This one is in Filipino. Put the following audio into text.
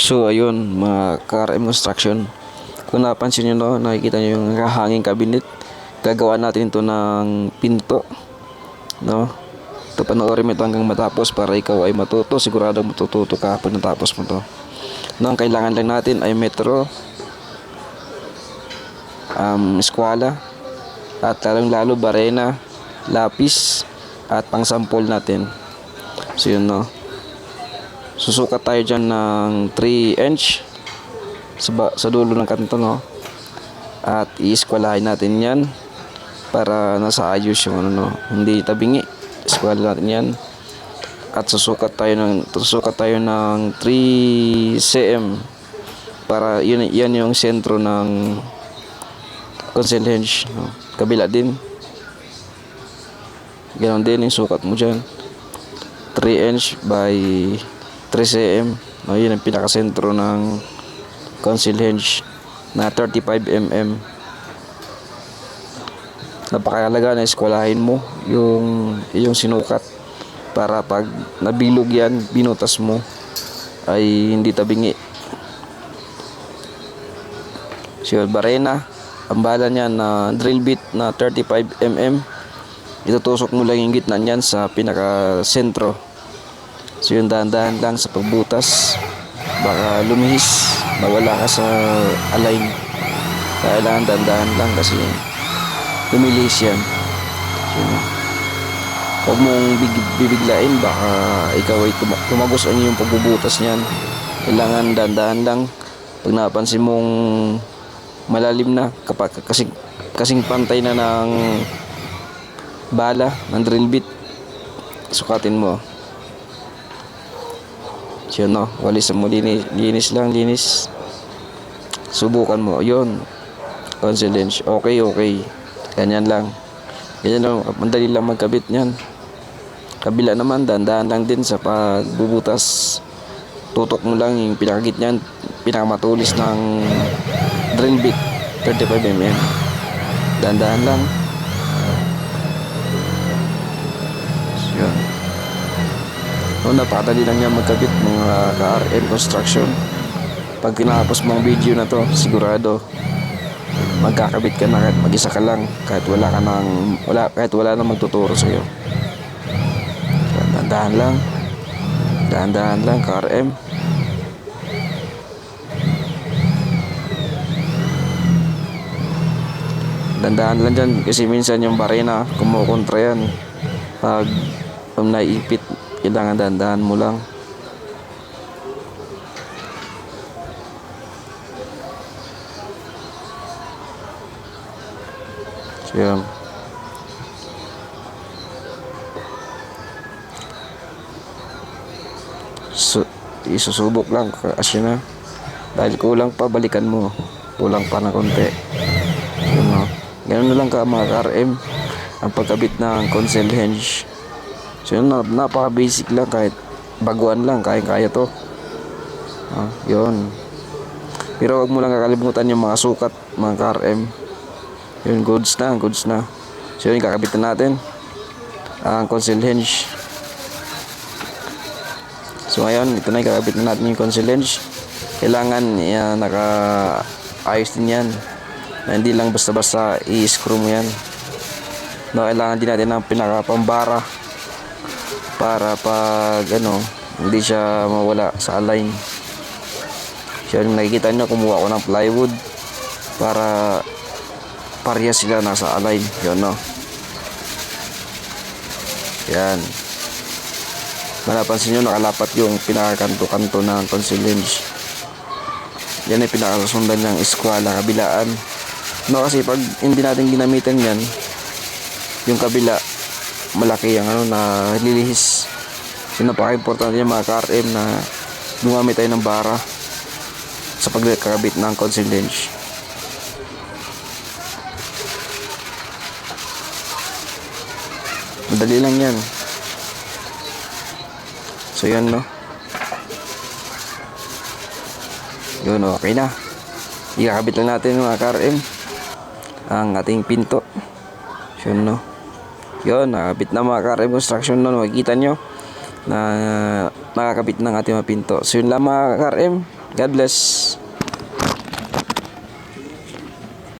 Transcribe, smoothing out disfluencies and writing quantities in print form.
So ayun mga KRM construction, kung napansin nyo no, nakikita nyo yung hanging cabinet. Gagawa natin ito ng pinto no. Ito, panoorin mo ito hanggang matapos para ikaw ay matuto. Sigurado matututo ka pag natapos mo to no. Ang kailangan lang natin ay metro, eskwala, at lalong lalo barena, lapis, at pangsampol natin. So yun no, susukat tayo dyan ng 3 inch sa dulo ng kanto no, at i-eskwalahin natin yan para nasa ayos yung ano no, hindi tabingi. Eskwala natin yan at susukat tayo ng 3 cm para yan yung sentro ng console hinge no. Kabila din ganoon din yung sukat mo dyan, 3 inch by 3 cm no, yun ang pinakasentro ng console hinge na 35 mm. Napakahalaga na eskwalahin mo yung sinukat para pag nabilog yan, binutas mo, ay hindi tabingi. So barena, ang bala niyan na drill bit na 35 mm. Itutusok mo lang yung gitna niyan sa pinaka sentro. So yun, dahan-dahan lang sa pagbutas, baka lumihis, mawala ka sa align. Kailangan dahan-dahan lang kasi lumilihis yan. So, huwag mong bibiglain, baka ikaw ay tumagos ang iyong pagbubutas niyan. Kailangan dahan-dahan lang. Pag napansin mong malalim na, kapag kasing pantay na ng bala ng drill bit, sukatin mo. So yun no, walis mo, linis lang, linis. Subukan mo, yun, console hinge, okay, ganyan lang, madali lang magkabit niyan. Kabila naman, dahan-dahan lang din sa pagbubutas. Tutok mo lang yung pinakagit niyan, pinakamatulis ng drill bit, 35 mm. Dahan-dahan lang. So yun, napakadali lang yan magkabit mga KRM construction. Pag tinapos mo ang video na to, sigurado magkakabit ka na kahit mag-isa ka lang, kahit wala nang magtuturo sa iyo. Dahan-dahan lang KRM. Dahan-dahan lang dyan kasi minsan yung barena kumukontra yan. Pag naipit, kailangan dahan-dahan mo lang. So yan, isusubok lang kasi na dahil kulang pa, balikan mo, kulang pa na konti. Yun, no? Ganun na lang ka mga KRM ang pagkabit ng console hinge. So yun, napaka basic lang, kahit baguan lang, kaya to. Yun, pero wag mo lang kakalimutan yung mga sukat mga KRM. Yun, goods na. So yun, kakabitan natin ang console hinge. So ngayon, ito na, kakabitan natin yung console hinge. Kailangan naka-ayos din yan, na hindi lang basta-basta i-screw mo yan no. Kailangan din natin ng pinakapambara para pag hindi siya mawala sa align. So yung nakikita nyo, kumuha ko ng plywood para parehas sila nasa align. Yun no, yan, napansin nyo nakalapat yung pinakakanto-kanto ng console hinge. Yan ay pinakasundan ng eskwala kabilaan no, kasi pag hindi natin ginamitan yan, yung kabila malaki ang na lilihis. So napaka-importante yung mga KRM na gumamit tayo ng bara sa pagkakabit ng console hinge. Madali lang yan. So yan no, yun, okay na. Ikakabit lang natin mga KRM ang ating pinto. So yun no, yun, nakabit na mga KRM construction no. Makikita nyo na nakakabit ng ating mga pinto. So yun lang mga KRM. God bless.